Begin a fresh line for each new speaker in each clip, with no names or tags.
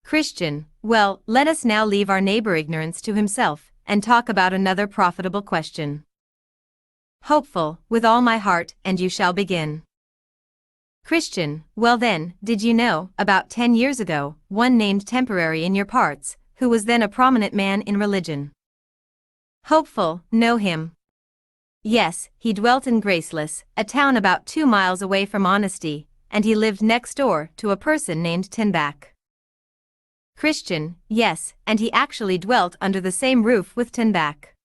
Christian, well, let us now leave our neighbor ignorance to himself, and talk about another profitable question. Hopeful, with all my heart, and you shall begin. Christian, well then, did you know, about 10 years ago, one named Temporary in your parts, who was then a prominent man in religion? Hopeful, know him. Yes, he dwelt in Graceless, a town about 2 miles away from Honesty, and he lived next door to a person named Tinback. Christian, yes, and he actually dwelt under the same roof with Tinback.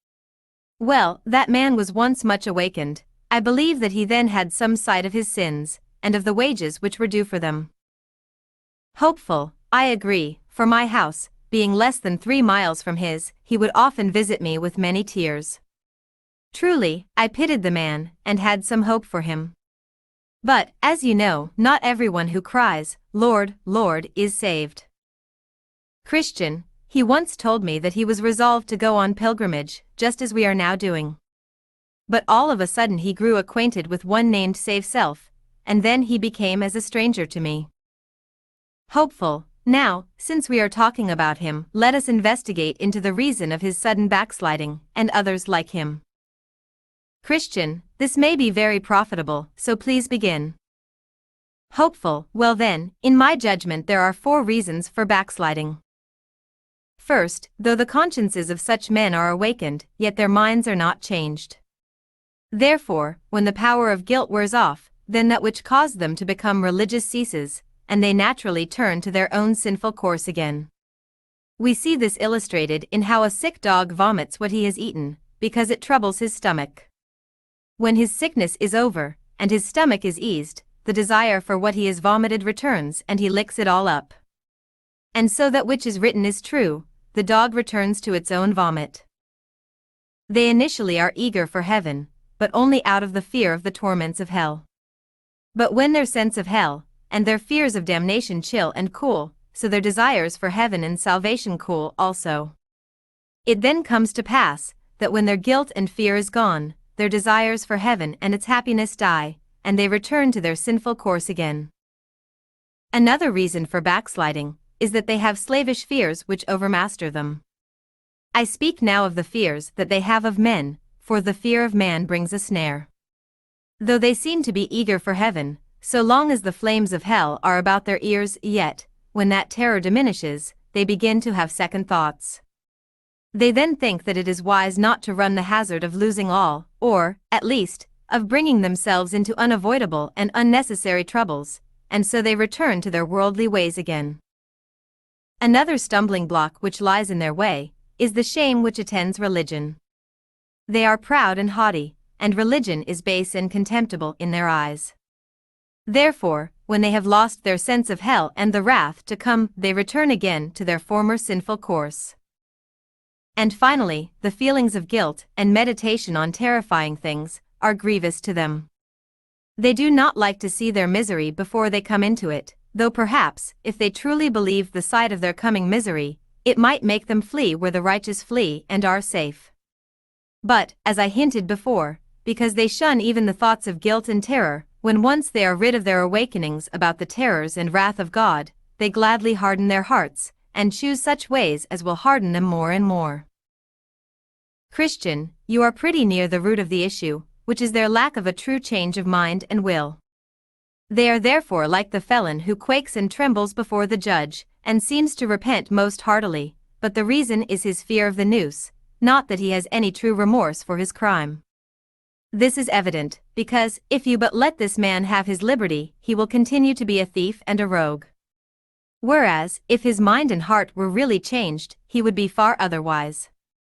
Well, that man was once much awakened. I believe that he then had some sight of his sins, and of the wages which were due for them. Hopeful, I agree, for my house, being less than 3 miles from his, he would often visit me with many tears. Truly, I pitied the man, and had some hope for him. But, as you know, not everyone who cries, Lord, Lord, is saved. Christian, he once told me that he was resolved to go on pilgrimage, just as we are now doing. But all of a sudden he grew acquainted with one named Save Self, and then he became as a stranger to me. Hopeful, now, since we are talking about him, let us investigate into the reason of his sudden backsliding, and others like him. Christian, this may be very profitable, so please begin. Hopeful, well then, in my judgment there are 4 reasons for backsliding. First, though the consciences of such men are awakened, yet their minds are not changed. Therefore, when the power of guilt wears off, then that which caused them to become religious ceases, and they naturally turn to their own sinful course again. We see this illustrated in how a sick dog vomits what he has eaten, because it troubles his stomach. When his sickness is over, and his stomach is eased, the desire for what he has vomited returns and he licks it all up. And so that which is written is true, the dog returns to its own vomit. They initially are eager for heaven, but only out of the fear of the torments of hell. But when their sense of hell, and their fears of damnation chill and cool, so their desires for heaven and salvation cool also. It then comes to pass, that when their guilt and fear is gone, their desires for heaven and its happiness die, and they return to their sinful course again. Another reason for backsliding is that they have slavish fears which overmaster them. I speak now of the fears that they have of men, for the fear of man brings a snare. Though they seem to be eager for heaven, so long as the flames of hell are about their ears, yet, when that terror diminishes, they begin to have second thoughts. They then think that it is wise not to run the hazard of losing all, or, at least, of bringing themselves into unavoidable and unnecessary troubles, and so they return to their worldly ways again. Another stumbling block which lies in their way is the shame which attends religion. They are proud and haughty, and religion is base and contemptible in their eyes. Therefore, when they have lost their sense of hell and the wrath to come, they return again to their former sinful course. And finally, the feelings of guilt and meditation on terrifying things are grievous to them. They do not like to see their misery before they come into it, though perhaps, if they truly believed the sight of their coming misery, it might make them flee where the righteous flee and are safe. But, as I hinted before, because they shun even the thoughts of guilt and terror, when once they are rid of their awakenings about the terrors and wrath of God, they gladly harden their hearts, and choose such ways as will harden them more and more. Christian, you are pretty near the root of the issue, which is their lack of a true change of mind and will. They are therefore like the felon who quakes and trembles before the judge, and seems to repent most heartily, but the reason is his fear of the noose, not that he has any true remorse for his crime. This is evident, because, if you but let this man have his liberty, he will continue to be a thief and a rogue. Whereas, if his mind and heart were really changed, he would be far otherwise.